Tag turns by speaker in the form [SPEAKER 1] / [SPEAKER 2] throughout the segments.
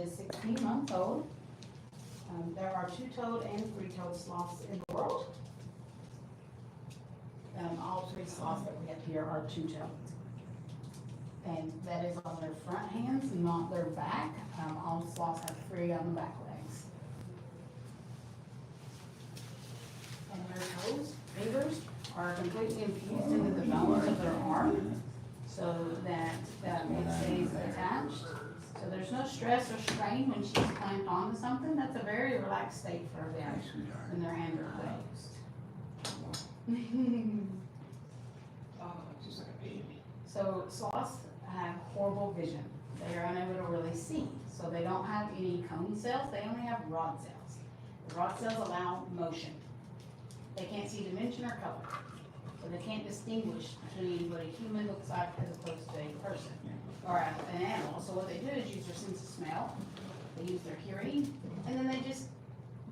[SPEAKER 1] is 16 months old. There are two-toed and three-toed sloths in the world. All three sloths that we have here are two-toed. And that is on their front hands, not their back. All sloths have three on the back legs. And their toes, fingers, are completely infused into the bones of their arm so that it stays attached. So there's no stress or strain when she's clamped onto something. That's a very relaxed state for them when their hands are closed.
[SPEAKER 2] Just like a baby.
[SPEAKER 1] So sloths have horrible vision. They are unable to really see. So they don't have any cone cells, they only have rod cells. The rod cells allow motion. They can't see dimension or color. So they can't distinguish between what a human looks like as opposed to a person or an animal. So what they do is use their sense of smell, they use their hearing, and then they just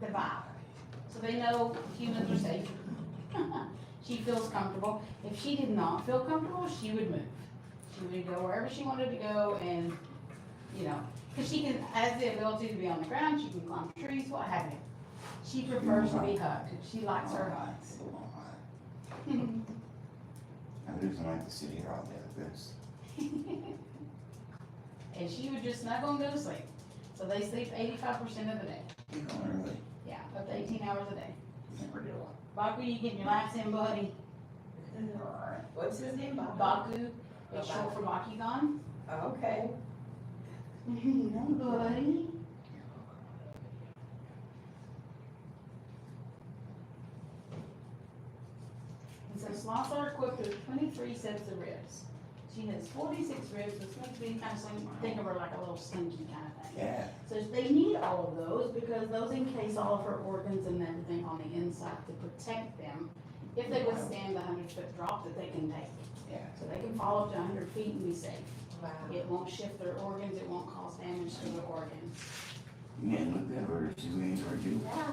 [SPEAKER 1] vibe. So they know humans are safe. She feels comfortable. If she did not feel comfortable, she would move. She would go wherever she wanted to go, and because she has the ability to be on the ground, she can climb trees, what have you. She prefers to be hugged. She likes her hugs.
[SPEAKER 2] I don't like the city here all day like this.
[SPEAKER 1] And she would just snuggle and go to sleep. So they sleep 85% of the day.
[SPEAKER 2] Really?
[SPEAKER 1] Yeah, up to 18 hours a day.
[SPEAKER 2] Never do.
[SPEAKER 1] Baku, you getting your laps in, buddy?
[SPEAKER 3] What's his name, Bob?
[SPEAKER 1] Baku, it's short for Bakugan.
[SPEAKER 3] Okay.
[SPEAKER 1] No, buddy. And so sloths are equipped with 23 sets of ribs. She has 46 ribs, which makes me kind of think of her like a little slinky kind of thing.
[SPEAKER 2] Yeah.
[SPEAKER 1] So they need all of those because those encase all of her organs and everything on the inside to protect them if they withstand the 100-foot drop that they can take.
[SPEAKER 2] Yeah.
[SPEAKER 1] So they can fall up to 100 feet and be safe.
[SPEAKER 3] Wow.
[SPEAKER 1] It won't shift their organs, it won't cause damage to the organs.
[SPEAKER 2] You can look at her, she's waiting for you.
[SPEAKER 3] Yeah.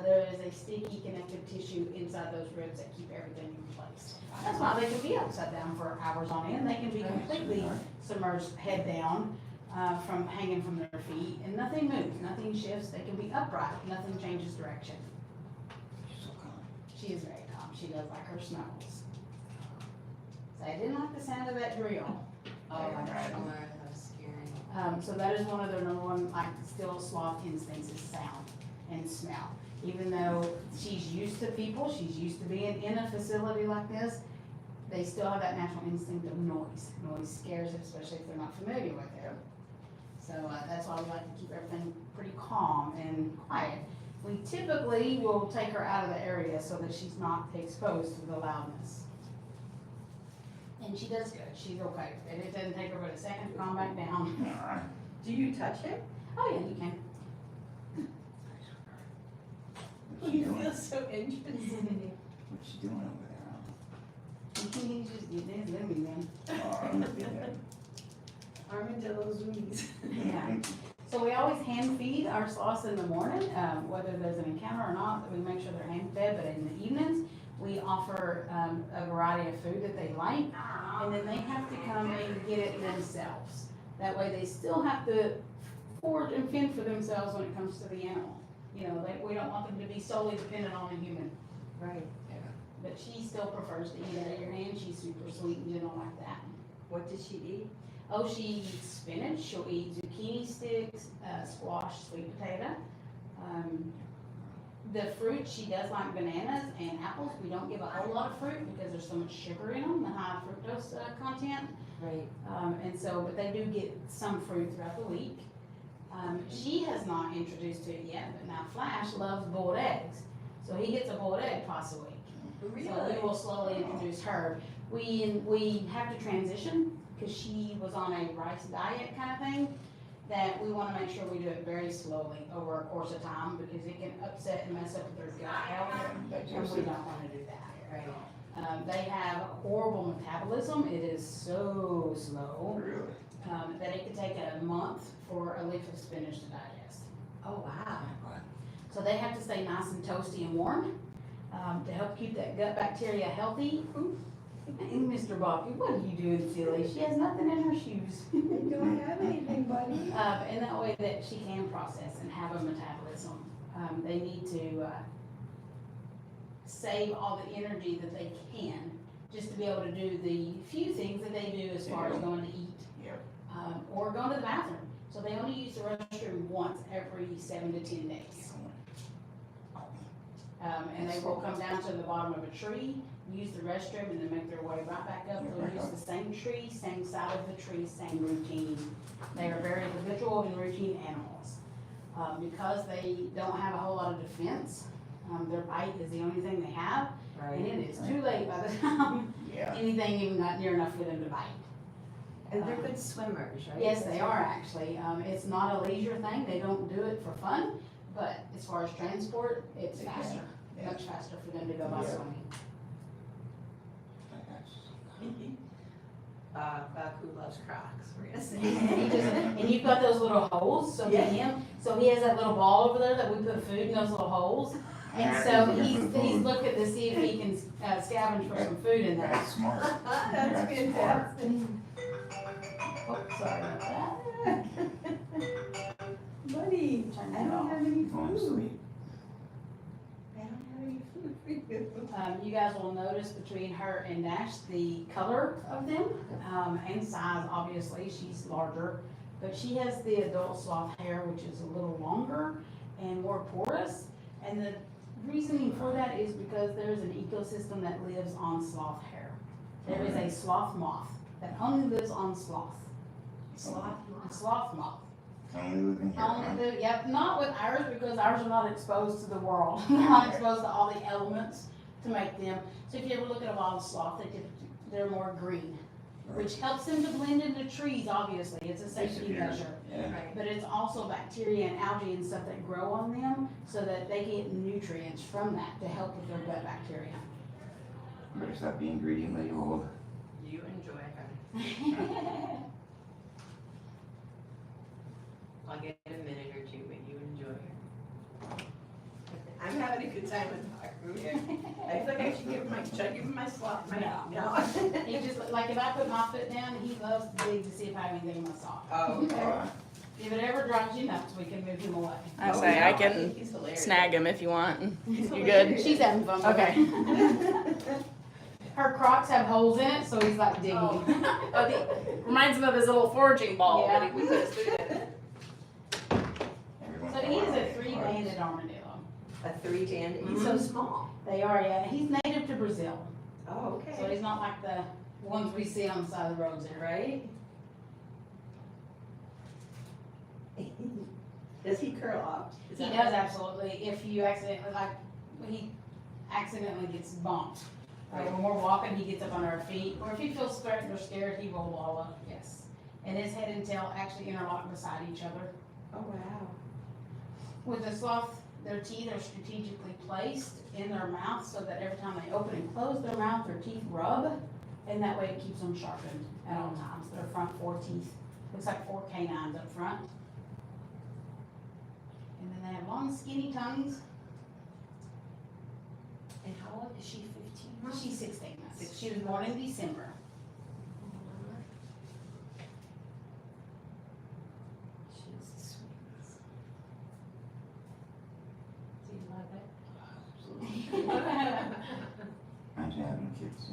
[SPEAKER 1] There is a sticky connective tissue inside those ribs that keep everything in place. That's why they can be upside down for hours on end. They can be completely submerged head down from hanging from their feet, and nothing moves, nothing shifts. They can be upright, nothing changes direction.
[SPEAKER 2] She's so calm.
[SPEAKER 1] She is very calm. She does like her snuggles. So I didn't like the sound of that drill.
[SPEAKER 3] Oh, my God, that was scary.
[SPEAKER 1] So that is one of their number one, like, still sloth instincts is sound and smell. Even though she's used to people, she's used to being in a facility like this, they still have that natural instinct of noise. Noise scares them, especially if they're not familiar with it. So that's why we like to keep everything pretty calm and quiet. We typically will take her out of the area so that she's not exposed to the loudness. And she does good. She's okay. And it doesn't take her but a second to calm back down.
[SPEAKER 2] Alright.
[SPEAKER 3] Do you touch him?
[SPEAKER 1] Oh yeah, you can.
[SPEAKER 2] What's she
[SPEAKER 3] You
[SPEAKER 2] doing?
[SPEAKER 3] feel so interested in him.
[SPEAKER 2] What's she doing over there?
[SPEAKER 1] He's just getting his living then.
[SPEAKER 2] Oh, look at that.
[SPEAKER 3] Armadillo zoomies.
[SPEAKER 1] Yeah. So we always hand feed our sloths in the morning, whether there's an encounter or not, we make sure they're hand fed, but in the evenings, we offer a variety of food that they like, and then they have to come and get it themselves. That way they still have to forage and fend for themselves when it comes to the animal. We don't want them to be solely dependent on a human.
[SPEAKER 3] Right.
[SPEAKER 1] But she still prefers to eat out of your hand. She's super sweet and gentle like that.
[SPEAKER 3] What does she eat?
[SPEAKER 1] Oh, she eats spinach. She'll eat zucchini sticks, squash, sweet potato. The fruit, she does like bananas and apples. We don't give a whole lot of fruit because there's so much sugar in them, the high fructose content.
[SPEAKER 3] Right.
[SPEAKER 1] But they do get some fruit throughout the week. She has not introduced to it yet, but now Flash loves boiled eggs. So he gets a boiled egg twice a week.
[SPEAKER 3] Really?
[SPEAKER 1] So we will slowly introduce her. We have to transition because she was on a rice diet kind of thing, that we want to make sure we do it very slowly over a course of time because it can upset and mess up their gut health, and we don't want to do that.
[SPEAKER 3] Right.
[SPEAKER 1] They have horrible metabolism. It is so slow
[SPEAKER 2] Really?
[SPEAKER 1] that it could take a month for a leaf of spinach to digest.
[SPEAKER 3] Oh, wow.
[SPEAKER 1] So they have to stay nice and toasty and warm to help keep that gut bacteria healthy. Hey, Mr. Bobby, what are you doing, silly? She has nothing in her shoes.
[SPEAKER 3] You don't have anything, buddy.
[SPEAKER 1] And that way that she can process and have a metabolism. They need to, save all the energy that they can, just to be able to do the few things that they do as far as going to eat.
[SPEAKER 2] Yep.
[SPEAKER 1] Or going to the bathroom. So they only use the restroom once every 7 to 10 days. And they will come down to the bottom of a tree, use the restroom, and then make their way right back up. They'll use the same tree, same side of the tree, same routine. They are very habitual and routine animals. Because they don't have a whole lot of defense, their bite is the only thing they have. And it is too late by the time
[SPEAKER 2] Yeah.
[SPEAKER 1] anything even got near enough for them to bite.
[SPEAKER 3] And they're good swimmers, right?
[SPEAKER 1] Yes, they are actually. It's not a leisure thing. They don't do it for fun, but as far as transport, it's faster,
[SPEAKER 2] Yeah.
[SPEAKER 1] much faster for them to go by
[SPEAKER 2] Yeah.
[SPEAKER 1] swimming.
[SPEAKER 3] Baku loves Crocs, we're gonna say.
[SPEAKER 1] And you've got those little holes, so
[SPEAKER 3] Yeah.
[SPEAKER 1] so he has that little ball over there that we put food in those little holes. And so he's looking to see if he can scavenge for some food in there.
[SPEAKER 2] That's smart.
[SPEAKER 3] That's fantastic.
[SPEAKER 1] Oh, sorry about that.
[SPEAKER 3] Buddy,
[SPEAKER 1] Turn
[SPEAKER 3] I
[SPEAKER 1] that
[SPEAKER 3] don't
[SPEAKER 1] off.
[SPEAKER 3] have any
[SPEAKER 2] Going to
[SPEAKER 3] food.
[SPEAKER 2] sleep.
[SPEAKER 3] I don't have any food for you.
[SPEAKER 1] You guys will notice between her and Dash the color of them, and size, obviously, she's larger. But she has the adult sloth hair, which is a little longer and more porous. And the reasoning for that is because there's an ecosystem that lives on sloth hair. There is a sloth moth that only lives on sloth.
[SPEAKER 3] Sloth
[SPEAKER 1] A sloth moth.
[SPEAKER 2] Only living here, huh?
[SPEAKER 1] Only live, yep, not with ours because ours are not exposed to the world. They're not exposed to all the elements to make them. So if you ever look at a wild sloth, they're more green, which helps them to blend into trees, obviously. It's a safety
[SPEAKER 2] Disappear.
[SPEAKER 1] measure.
[SPEAKER 2] Yeah.
[SPEAKER 3] Right.
[SPEAKER 1] But it's also bacteria and algae and stuff that grow on them so that they get nutrients from that to help with their gut bacteria.
[SPEAKER 2] Better stop being greedy and let you hold.
[SPEAKER 3] You enjoy her. I'll get a minute or two, but you enjoy her. I'm having a good time with her. I feel like I should give him my slot.
[SPEAKER 1] No. He just, like if I put my foot down, he loves to dig to see if I have anything in my sock.
[SPEAKER 3] Oh, okay.
[SPEAKER 1] If it ever drives you nuts, we can move him away.
[SPEAKER 4] I
[SPEAKER 3] Oh,
[SPEAKER 4] say
[SPEAKER 3] no,
[SPEAKER 4] I
[SPEAKER 3] think
[SPEAKER 4] can
[SPEAKER 3] he's hilarious.
[SPEAKER 4] snag him if you want.
[SPEAKER 3] He's
[SPEAKER 4] You
[SPEAKER 3] hilarious.
[SPEAKER 4] good?
[SPEAKER 1] She's having fun with
[SPEAKER 4] Okay.
[SPEAKER 1] it. Her Crocs have holes in it, so he's like digging.
[SPEAKER 4] Reminds me of his little foraging ball
[SPEAKER 1] Yeah.
[SPEAKER 4] that we put his food in.
[SPEAKER 2] Every once
[SPEAKER 1] So
[SPEAKER 2] in
[SPEAKER 1] he
[SPEAKER 2] while,
[SPEAKER 1] is a
[SPEAKER 2] I
[SPEAKER 1] three-banded armadillo.
[SPEAKER 3] A three-band, he's so small.
[SPEAKER 1] They are, yeah. He's native to Brazil,
[SPEAKER 3] Oh,
[SPEAKER 1] so
[SPEAKER 3] okay.
[SPEAKER 1] he's not like the ones we see on the side of the roads there, right?
[SPEAKER 3] Does he curl up? Is
[SPEAKER 1] He
[SPEAKER 3] that
[SPEAKER 1] does
[SPEAKER 3] right?
[SPEAKER 1] absolutely. If you accidentally, like, he accidentally gets bumped. When we're walking, he gets up on our feet, or if he feels threatened or scared, he will wall up, yes. And his head and tail actually interlock beside each other.
[SPEAKER 3] Oh, wow.
[SPEAKER 1] With the sloth, their teeth are strategically placed in their mouth so that every time they open and close their mouth, their teeth rub, and that way it keeps them sharpened at all times. Their front 4 teeth, looks like 4 canines up front. And then they have long skinny tongues.
[SPEAKER 3] And how old is she, 15 months?
[SPEAKER 1] She's 16 months. She was born in December.
[SPEAKER 3] She's the sweetest. Do you love it?
[SPEAKER 2] Absolutely. Imagine having kids,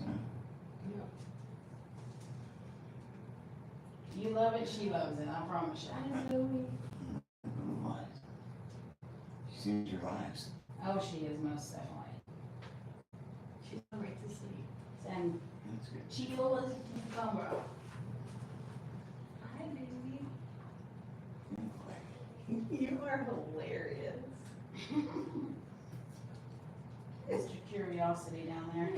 [SPEAKER 2] you know?
[SPEAKER 1] You love it, she loves it, I promise you.
[SPEAKER 3] I know.
[SPEAKER 2] What? She seems relaxed.
[SPEAKER 1] Oh, she is most definitely.
[SPEAKER 3] She's great to see.
[SPEAKER 1] And
[SPEAKER 2] That's good.
[SPEAKER 1] she will as a cucumber.
[SPEAKER 3] Hi, baby.
[SPEAKER 2] Quick.
[SPEAKER 3] You are hilarious.
[SPEAKER 1] Mr. Curiosity down there.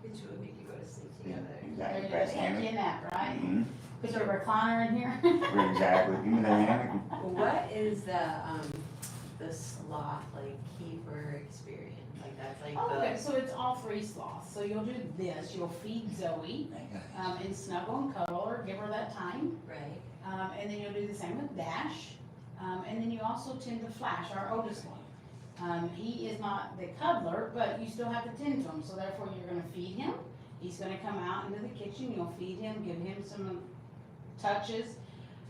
[SPEAKER 3] The two of you could go to sleep
[SPEAKER 2] Yeah,
[SPEAKER 3] together.
[SPEAKER 2] exactly.
[SPEAKER 1] There you
[SPEAKER 2] Best
[SPEAKER 1] go,
[SPEAKER 2] hammock.
[SPEAKER 1] take a nap, right?
[SPEAKER 2] Mhm.
[SPEAKER 1] Put your recliner in here.
[SPEAKER 2] Exactly. Give me that hammock.
[SPEAKER 3] What is the Sloth, like keeper experience? Like that's like
[SPEAKER 1] Oh,
[SPEAKER 3] the.
[SPEAKER 1] okay, so it's all free sloths. So you'll do this, you'll feed Zoe,
[SPEAKER 2] I got
[SPEAKER 1] and snuggle and cuddle her, give her that time.
[SPEAKER 3] Right.
[SPEAKER 1] And then you'll do the same with Dash. And then you also tend to Flash, our oldest one. He is not the cuddler, but you still have to tend to him, so therefore you're gonna feed him. He's gonna come out into the kitchen, you'll feed him, give him some touches.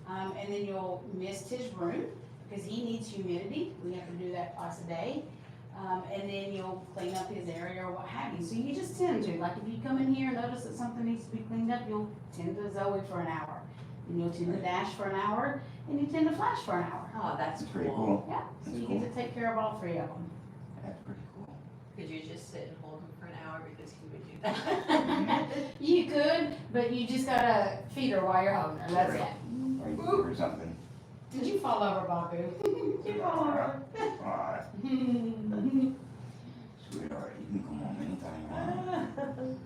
[SPEAKER 1] And then you'll mist his room, because he needs humidity. We have to do that twice a day. And then you'll clean up his area or what have you. So you just tend to, like if you come in here and notice that something needs to be cleaned up, you'll tend to Zoe for an hour. And you'll tend to Dash for an hour, and you tend to Flash for an hour.
[SPEAKER 3] Oh, that's
[SPEAKER 2] That's pretty
[SPEAKER 3] cool.
[SPEAKER 2] cool.
[SPEAKER 1] Yeah, so
[SPEAKER 2] That's
[SPEAKER 1] you
[SPEAKER 2] cool.
[SPEAKER 1] get to take care of all three of them.
[SPEAKER 2] That's pretty cool.
[SPEAKER 3] Could you just sit and hold him for an hour because he would do that?
[SPEAKER 1] You could, but you just gotta feed her while you're holding her, that's it.
[SPEAKER 2] Or you can give her something.
[SPEAKER 1] Did you fall over, Babu? Did you fall over?
[SPEAKER 2] Alright, sweetheart, you can come home anytime you want.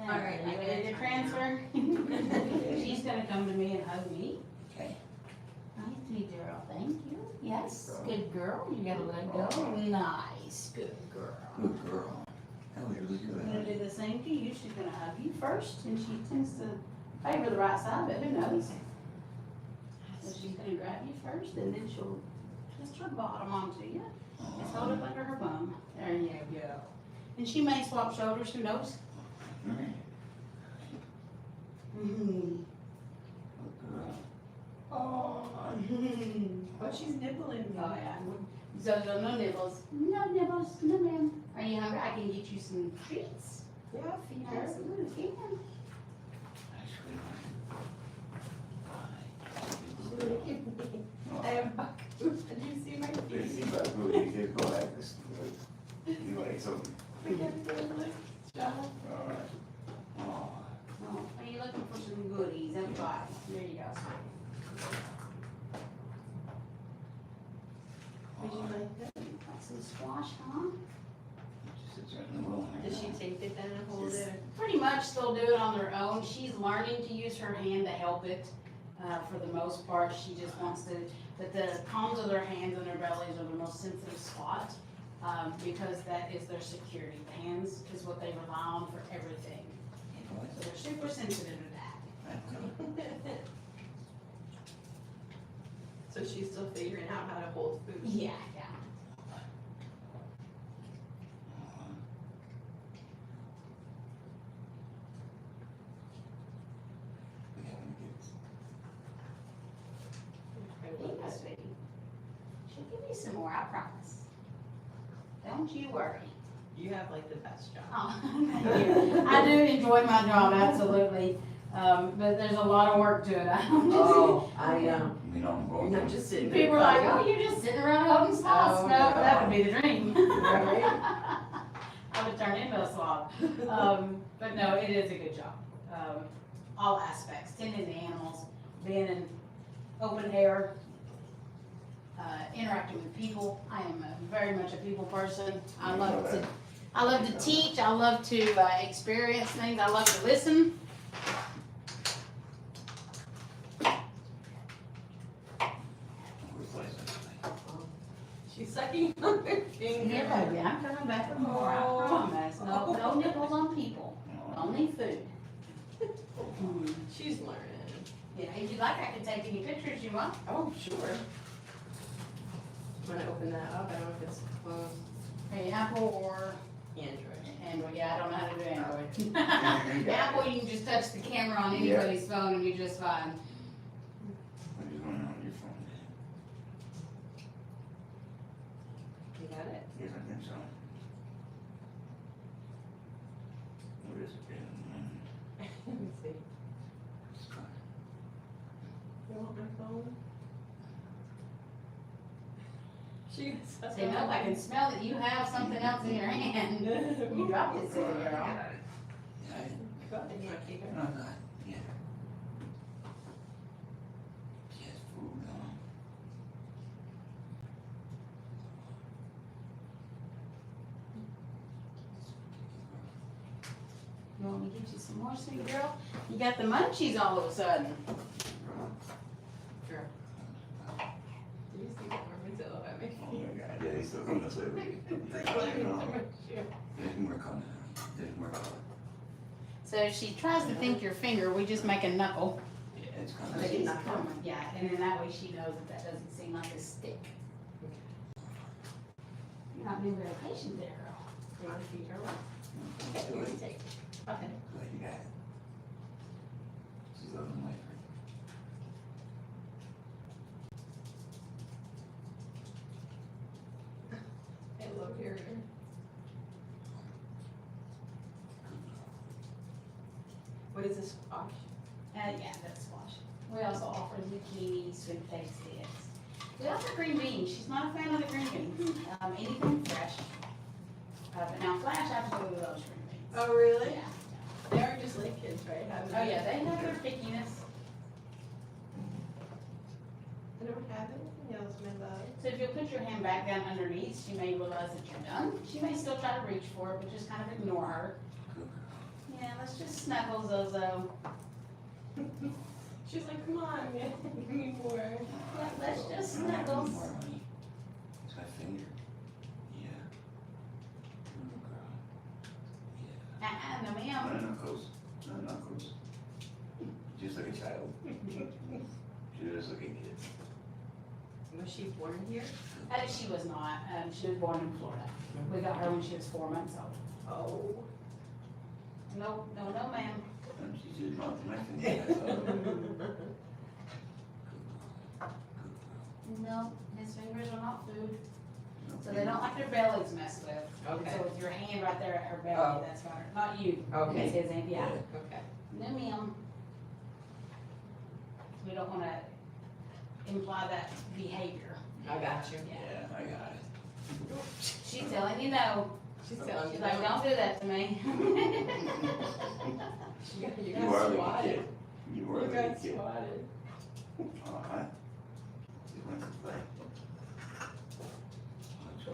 [SPEAKER 1] All
[SPEAKER 3] All
[SPEAKER 1] right,
[SPEAKER 3] right,
[SPEAKER 1] you ready to transfer? She's gonna come to me and hug me.
[SPEAKER 2] Okay.
[SPEAKER 1] Nice, sweet girl, thank you. Yes, good girl, you gotta let go. Nice, good girl.
[SPEAKER 2] Good girl. That was really
[SPEAKER 1] I'm gonna
[SPEAKER 2] good.
[SPEAKER 1] do the same to you. She's gonna hug you first, and she tends to favor the right side, but who knows? So she's gonna grab you first, and then she'll twist her bottom onto you. Just hold it under her bum. There you go. And she may swap shoulders, who knows?
[SPEAKER 2] Alright.
[SPEAKER 1] Mm-hmm.
[SPEAKER 2] Good girl.
[SPEAKER 1] Oh,
[SPEAKER 3] Oh, she's nibbling me.
[SPEAKER 1] oh yeah. Zozo, no nibbles. No nibbles, no ma'am. Are you hungry? I can get you some treats.
[SPEAKER 3] Yeah, feed her.
[SPEAKER 1] Absolutely, can.
[SPEAKER 3] Look at me. I have buck. Did you see my face?
[SPEAKER 2] You just go like this. You like something.
[SPEAKER 3] We gotta do a lift shot.
[SPEAKER 2] Alright. Oh.
[SPEAKER 1] Oh, are you looking for some goodies? Everybody, there you go.
[SPEAKER 3] Would you like that?
[SPEAKER 1] Got some squash, huh?
[SPEAKER 2] Just sits right in the middle.
[SPEAKER 3] Does she take it then and hold it?
[SPEAKER 1] Pretty much they'll do it on their own. She's learning to use her hand to help it. For the most part, she just wants to, but the palms of their hands and their bellies are the most sensitive spot, because that is their security. The hands is what they rely on for everything. So they're super sensitive to that.
[SPEAKER 3] So she's still figuring out how to hold food.
[SPEAKER 1] Yeah, yeah. Yes, baby. She'll give you some more, I promise. Don't you worry.
[SPEAKER 3] You have like the best job.
[SPEAKER 1] Oh, thank you. I do enjoy my job, absolutely. But there's a lot of work to it. I'm just,
[SPEAKER 3] I know.
[SPEAKER 2] We don't go.
[SPEAKER 3] You're not just sitting there.
[SPEAKER 1] people are like, oh, you're just sitting around holding sloths.
[SPEAKER 3] Oh,
[SPEAKER 1] No,
[SPEAKER 3] no.
[SPEAKER 1] that would be the dream.
[SPEAKER 3] Right?
[SPEAKER 1] I would turn into a sloth. But no, it is a good job. All aspects, tending the animals, being in open air, interacting with people. I am very much a people person. I love to teach. I love to experience things. I love to listen.
[SPEAKER 3] She's sucking on her finger.
[SPEAKER 1] Yeah, baby, I'm coming back for more. I promise. No nipples on people. Only food. Mm.
[SPEAKER 3] She's learning.
[SPEAKER 1] Yeah, if you'd like, I can take any pictures you want.
[SPEAKER 3] Oh, sure. I'm gonna open that up. I don't know if it's closed.
[SPEAKER 1] Hey, Apple or
[SPEAKER 3] Android.
[SPEAKER 1] Android. Yeah, I don't know how to do Android.
[SPEAKER 2] you got
[SPEAKER 1] Apple, you can just touch the camera on anybody's phone and you're just fine.
[SPEAKER 2] What is going on your phone?
[SPEAKER 3] You got it?
[SPEAKER 2] Yes, I think so. What is it?
[SPEAKER 3] Let me see. You want my phone? She
[SPEAKER 1] Say, no, I can smell that you have something else in your hand. You dropped it, silly girl.
[SPEAKER 2] Yeah,
[SPEAKER 3] Go ahead, you wanna keep it?
[SPEAKER 2] no, no, yeah. She has food, huh?
[SPEAKER 1] You want me to get you some more, sweet girl? You got the munchies all of a sudden.
[SPEAKER 3] Sure.
[SPEAKER 2] they still going this way. They can work on it. They can work on it.
[SPEAKER 1] So if she tries to think your finger, we just make a knuckle.
[SPEAKER 2] Yeah, it's kind
[SPEAKER 3] Like a
[SPEAKER 2] of.
[SPEAKER 3] knuckle.
[SPEAKER 1] Yeah, and then that way she knows that doesn't seem like a stick. You're not being very patient there, girl.
[SPEAKER 3] You want to feed her one?
[SPEAKER 2] Too late.
[SPEAKER 3] Okay.
[SPEAKER 2] Glad you got it. She's loving life.
[SPEAKER 3] I love hearing her. What is this squash?
[SPEAKER 1] Yeah, that's squash. We also offer zucchini, sweet potato sticks. We offer green beans. She's not a fan of the green beans. Anything fresh. But now Flash absolutely loves green beans.
[SPEAKER 3] Oh, really?
[SPEAKER 1] Yeah.
[SPEAKER 3] They are just like kids, right?
[SPEAKER 1] Oh, yeah, they have their pickiness.
[SPEAKER 3] I don't have anything else, my love.
[SPEAKER 1] So if you'll put your hand back down underneath, she may realize that you're done. She may still try to reach for it, but just kind of ignore her. Yeah, let's just snuggle Zozo.
[SPEAKER 3] She's like, come on, man, give me more.
[SPEAKER 1] Yeah, let's just
[SPEAKER 2] More
[SPEAKER 1] snuggle.
[SPEAKER 2] money. It's my finger. Yeah. Good girl. Yeah.
[SPEAKER 1] No ma'am.
[SPEAKER 2] No knuckles. No knuckles. Just like a child. Just like a kid.
[SPEAKER 3] Was she born here?
[SPEAKER 1] She was not. She was born in Florida. We got her when she was 4 months old.
[SPEAKER 3] Oh.
[SPEAKER 1] No, ma'am.
[SPEAKER 2] And she said, not my finger.
[SPEAKER 1] No, his fingers are not food. So they don't like their bellies messed with.
[SPEAKER 3] Okay.
[SPEAKER 1] So with your hand right there at her belly,
[SPEAKER 3] Oh.
[SPEAKER 1] that's fine. Not you.
[SPEAKER 3] Okay.
[SPEAKER 1] It's his hand, yeah.
[SPEAKER 3] Okay.
[SPEAKER 1] No ma'am. We don't wanna imply that behavior.
[SPEAKER 3] I got you.
[SPEAKER 2] Yeah, I got it.
[SPEAKER 1] She's telling you no.
[SPEAKER 3] She's telling
[SPEAKER 1] She's
[SPEAKER 3] me
[SPEAKER 1] like, don't do that to me.
[SPEAKER 3] You
[SPEAKER 2] You
[SPEAKER 3] got
[SPEAKER 2] are like a
[SPEAKER 3] swatted.
[SPEAKER 2] kid. You are
[SPEAKER 3] You
[SPEAKER 2] like a
[SPEAKER 3] got
[SPEAKER 2] kid.
[SPEAKER 3] swatted.
[SPEAKER 2] Alright. She wants to play. Let's go.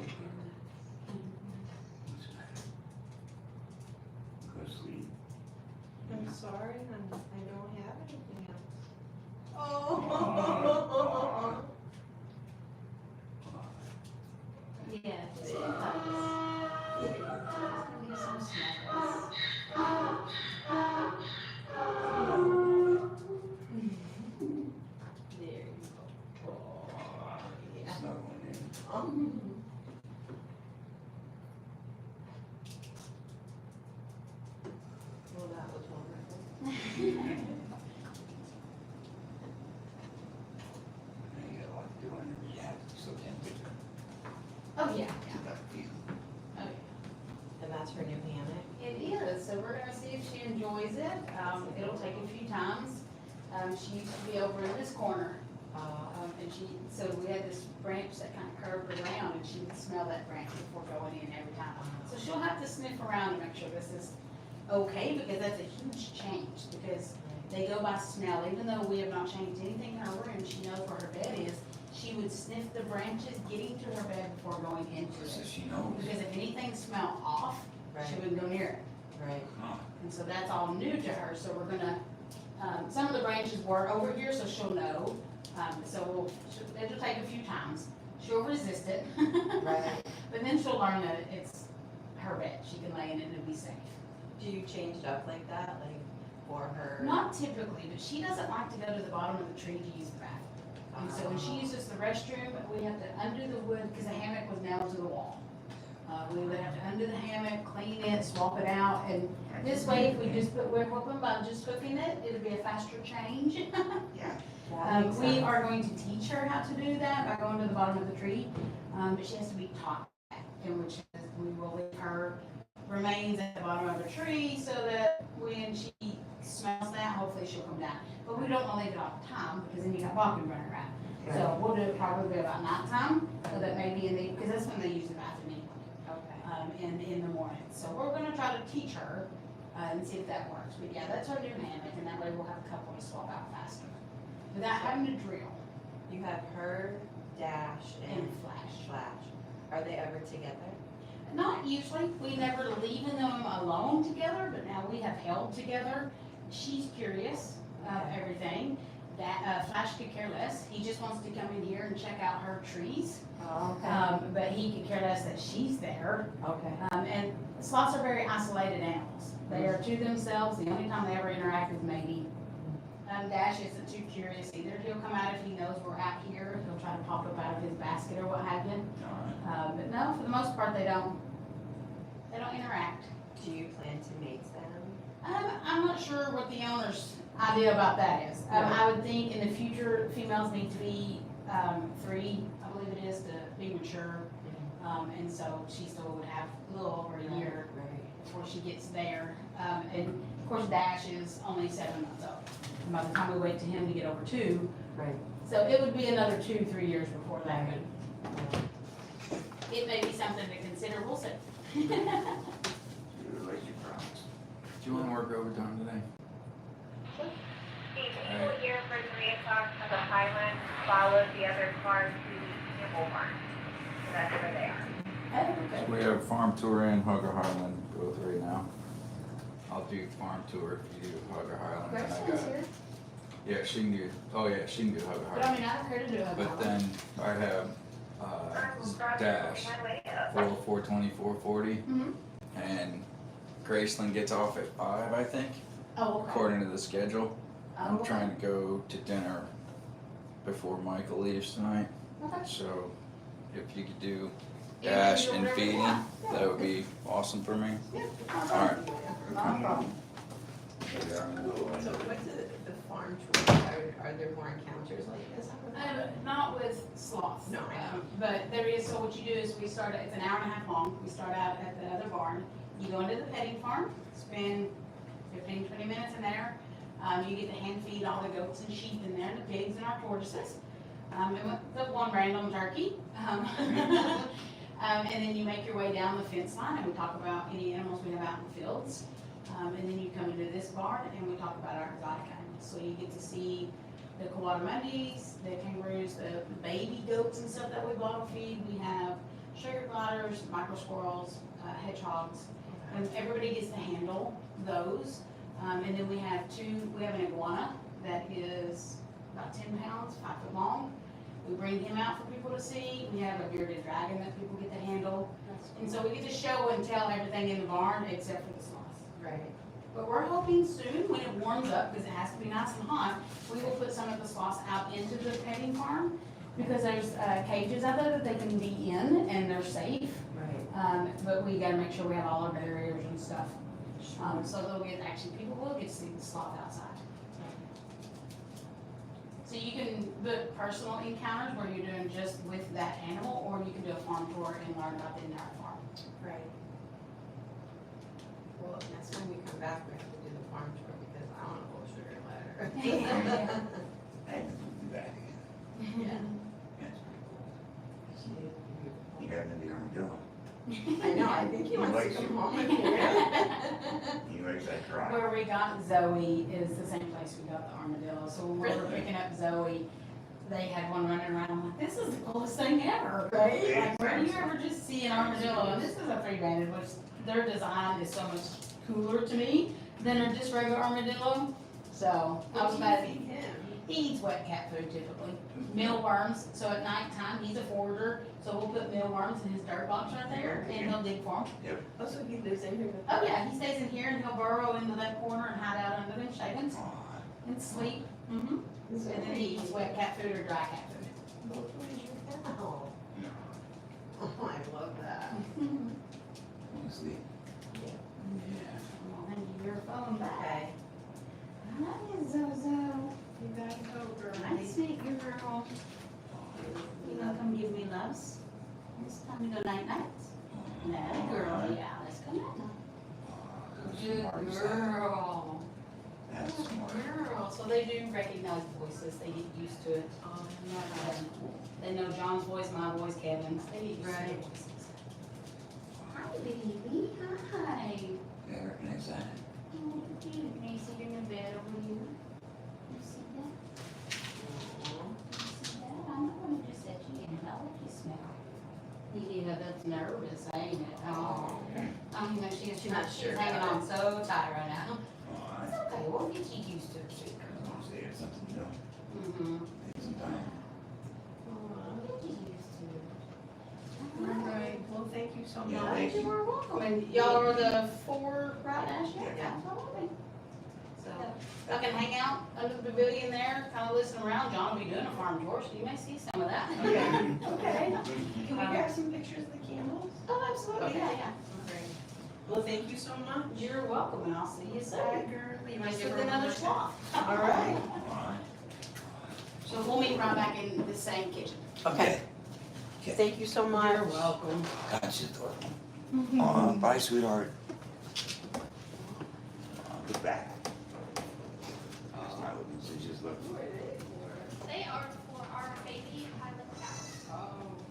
[SPEAKER 2] Go to sleep.
[SPEAKER 3] I'm sorry, I don't have anything else. Oh.
[SPEAKER 1] Yeah, just give me some snuggles.
[SPEAKER 3] There you go. Yeah.
[SPEAKER 2] Snuggling in.
[SPEAKER 3] Well, that was wonderful.
[SPEAKER 2] You got a lot to do and you have to still can't get there.
[SPEAKER 1] Oh, yeah, yeah.
[SPEAKER 2] Keep that feet.
[SPEAKER 1] Oh, yeah.
[SPEAKER 3] And that's her new hammock?
[SPEAKER 1] It is, so we're gonna see if she enjoys it. It'll take a few times. She used to be over in this corner, and so we had this branch that kind of curved around, and she would smell that branch before going in every time. So she'll have to sniff around to make sure this is okay, because that's a huge change, because they go by smell. Even though we have not changed anything in her room, she knows where her bed is. She would sniff the branches getting to her bed before going into
[SPEAKER 2] So
[SPEAKER 1] it.
[SPEAKER 2] she knows.
[SPEAKER 1] Because if anything smelled off, she
[SPEAKER 3] Right,
[SPEAKER 1] wouldn't go near it.
[SPEAKER 3] right.
[SPEAKER 2] Huh.
[SPEAKER 1] And so that's all new to her, so we're gonna, some of the branches were over here, so she'll know. It'll take a few times. She'll resist it.
[SPEAKER 3] Right.
[SPEAKER 1] But then she'll learn that it's her bed. She can lay in it and be safe.
[SPEAKER 3] Do you change it up like that, like for her?
[SPEAKER 1] Not typically, but she doesn't like to go to the bottom of the tree to use the bathroom. And so when she uses the restroom, we have to undo the wood, because the hammock was nailed to the wall. We would have to undo the hammock, clean it, swap it out, and this way, if we just we're hoping by just hooking it, it'll be a faster change.
[SPEAKER 2] Yeah.
[SPEAKER 3] That makes
[SPEAKER 1] We
[SPEAKER 3] sense.
[SPEAKER 1] are going to teach her how to do that by going to the bottom of the tree, but she has to be taught that, in which we will leave her remains at the bottom of the tree so that when she smells that, hopefully she'll come down. But we don't want to leave it all the time, because then you got walking running around. So we'll do it probably about nighttime, so that maybe because that's when they use the bathroom anyway,
[SPEAKER 3] Okay.
[SPEAKER 1] in the morning. So we're gonna try to teach her, and see if that works. But yeah, that's our new hammock, and that way we'll have a couple to swap out faster, without having to drill
[SPEAKER 3] You have her, Dash,
[SPEAKER 1] and
[SPEAKER 3] and
[SPEAKER 1] flash.
[SPEAKER 3] Flash. Are they ever together?
[SPEAKER 1] Not usually, we never leaving them alone together, but now we have held together. She's curious of everything. Flash could care less. He just wants to come in here and check out her trees.
[SPEAKER 3] Oh, okay.
[SPEAKER 1] But he could care less that she's there.
[SPEAKER 3] Okay.
[SPEAKER 1] And sloths are very isolated animals. They are to themselves. The only time they ever interact with mating. Dash isn't too curious either. He'll come out if he knows we're out here. He'll try to pop up out of his basket or what have you. But no, for the most part, they don't interact.
[SPEAKER 3] Do you plan to mate them?
[SPEAKER 1] I'm not sure what the owner's idea about that is. I would think in the future, females need to be 3, I believe it is, to be mature. And so she still would have a little over a year before she gets there. And of course, Dash is only 7 months old. And by the time we wait to him to get over 2,
[SPEAKER 3] Right.
[SPEAKER 1] so it would be another 2-3 years before that could. It may be something to consider. We'll see.
[SPEAKER 2] You like your promise.
[SPEAKER 5] Do you want to work overtime today?
[SPEAKER 6] The people here for 3 o'clock for the Highland followed the other car to the Nimble Barn. So that's where they are.
[SPEAKER 1] Okay.
[SPEAKER 5] So we have farm tour and Hugger Highland both right now. I'll do farm tour if you do Hugger Highland. And I
[SPEAKER 1] Graceland's
[SPEAKER 5] got,
[SPEAKER 1] here.
[SPEAKER 5] yeah, she can do, oh yeah, she can do Hugger
[SPEAKER 1] But I
[SPEAKER 5] Highland.
[SPEAKER 1] mean, I don't care to do it.
[SPEAKER 5] But then I have, Dash, 420, 440.
[SPEAKER 1] Mhm.
[SPEAKER 5] And Graceland gets off at 5, I think,
[SPEAKER 1] Oh, okay.
[SPEAKER 5] according to the schedule. I'm
[SPEAKER 1] okay.
[SPEAKER 5] trying to go to dinner before Michael leaves tonight.
[SPEAKER 1] Okay.
[SPEAKER 5] So if you could do
[SPEAKER 1] Yeah,
[SPEAKER 5] Dash
[SPEAKER 1] do
[SPEAKER 5] and
[SPEAKER 1] whatever you
[SPEAKER 5] feeding,
[SPEAKER 1] want. Yeah.
[SPEAKER 5] that would be awesome for me.
[SPEAKER 1] Yeah,
[SPEAKER 5] All right.
[SPEAKER 1] not a problem.
[SPEAKER 3] So what's the farm tour? Are there more encounters like this?
[SPEAKER 1] Not with sloths.
[SPEAKER 3] No, I know.
[SPEAKER 1] But there is, so what you do is we start, it's an hour and a half long. We start out at the other barn. You go into the petting farm, spend 15, 20 minutes in there. You get to hand feed all the goats and sheep in there, the pigs and our tortoises. And the one random turkey. And then you make your way down the fence line and we talk about any animals we have out in the fields. And then you come into this barn and we talk about our exotic animals. So you get to see the coatimundis, the kangaroos, the baby goats and stuff that we bottle feed. We have sugar gliders, micro squirrels, hedgehogs, and everybody gets to handle those. And then we have an iguana that is about 10 pounds, 5 foot long. We bring him out for people to see. We have a bearded dragon that people get to handle. And so we get to show and tell everything in the barn except for the sloths.
[SPEAKER 3] Right.
[SPEAKER 1] But we're hoping soon, when it warms up, because it has to be nice and hot, we will put some of the sloths out into the petting farm, because there's cages out there that they can be in, and they're safe.
[SPEAKER 3] Right.
[SPEAKER 1] But we gotta make sure we have all our barriers and stuff. So they'll get, actually, people will get to see the sloth outside. So you can book personal encounters where you're doing just with that animal, or you can do a farm tour and learn about the entire farm.
[SPEAKER 3] Right. Well, next time we come back, we have to do the farm tour because I want a whole sugar ladder.
[SPEAKER 2] And we'll be back again.
[SPEAKER 3] Yeah.
[SPEAKER 2] Yes. You got another armadillo.
[SPEAKER 3] I know, I think he wants to come home with me.
[SPEAKER 2] You makes that cry.
[SPEAKER 1] Where we got Zoe is the same place we got the armadillo. So when we were
[SPEAKER 3] Really?
[SPEAKER 1] picking up Zoe, they had one running around. I'm like, this is the coolest thing ever, right? Like, where do you ever just see an armadillo? And this is a three-banded, which their design is so much cooler to me than a just regular armadillo. So I was mad at
[SPEAKER 3] feed him.
[SPEAKER 1] He eats wet cat food typically. Mealworms. So at nighttime, he's a forager. So we'll put mealworms in his dirt box right there, and he'll dig for them.
[SPEAKER 3] Oh, so he lives in here with
[SPEAKER 1] Oh yeah, he stays in here and he'll burrow into that corner and hide out under them shavings
[SPEAKER 2] Aw,
[SPEAKER 1] and sleep. Mm-hmm.
[SPEAKER 3] Is
[SPEAKER 1] And then he eats wet cat food or dry cat food.
[SPEAKER 3] What is your cow?
[SPEAKER 2] no.
[SPEAKER 3] Oh, I love that.
[SPEAKER 2] Wanna sleep?
[SPEAKER 1] Well, thank you, your phone back.
[SPEAKER 3] Okay.
[SPEAKER 1] Hi, Zozo.
[SPEAKER 3] You gotta go, girl.
[SPEAKER 1] Nice to meet you, girl. You gonna come give me loves? It's time to go night nights. No, girl, yeah, let's go night night. Good girl.
[SPEAKER 2] That's
[SPEAKER 1] Good
[SPEAKER 2] smart.
[SPEAKER 1] girl. So they do recognize voices. They get used to it. They know John's voice, my voice, Kevin's. They get used to their
[SPEAKER 3] Right.
[SPEAKER 1] voices. Hi, baby. Hi.
[SPEAKER 2] Yeah, I recognize that.
[SPEAKER 1] Oh, cute. Can you sit in the bed over here? You see that? You see that? I'm not gonna just let you in. I'll let you smell. Yeah, that's nervous, ain't it? Oh. I mean, she's
[SPEAKER 3] She's not sure
[SPEAKER 1] she's hanging
[SPEAKER 3] about
[SPEAKER 1] on so tight right now.
[SPEAKER 2] Aw,
[SPEAKER 1] It's okay. We'll get you used to it.
[SPEAKER 2] I was gonna say it's something, you know.
[SPEAKER 1] Mm-hmm.
[SPEAKER 2] Take some time.
[SPEAKER 3] Alright, well, thank you so
[SPEAKER 2] Yeah,
[SPEAKER 3] much.
[SPEAKER 2] thank
[SPEAKER 1] You are welcome, and y'all are the 4 Route Dash, yeah, absolutely. So, y'all can hang out under the pavilion there, kinda listen around, John will be doing a farm tour, so you may see some of that.
[SPEAKER 3] Okay, okay. Can we grab some pictures of the camels?
[SPEAKER 1] Oh, absolutely, yeah, yeah.
[SPEAKER 3] Great. Well, thank you so much.
[SPEAKER 1] You're welcome, and I'll see you soon.
[SPEAKER 3] Tiger, you might
[SPEAKER 1] Just
[SPEAKER 3] give
[SPEAKER 1] with
[SPEAKER 3] her
[SPEAKER 1] another
[SPEAKER 3] one.
[SPEAKER 1] sloth.
[SPEAKER 3] All right.
[SPEAKER 2] Alright.
[SPEAKER 1] So we'll meet right back in the same kitchen.
[SPEAKER 3] Okay.
[SPEAKER 2] Okay.
[SPEAKER 3] Thank you so much. You're welcome.
[SPEAKER 2] Gotcha, bye, sweetheart. Look back. It's not looking, so just look.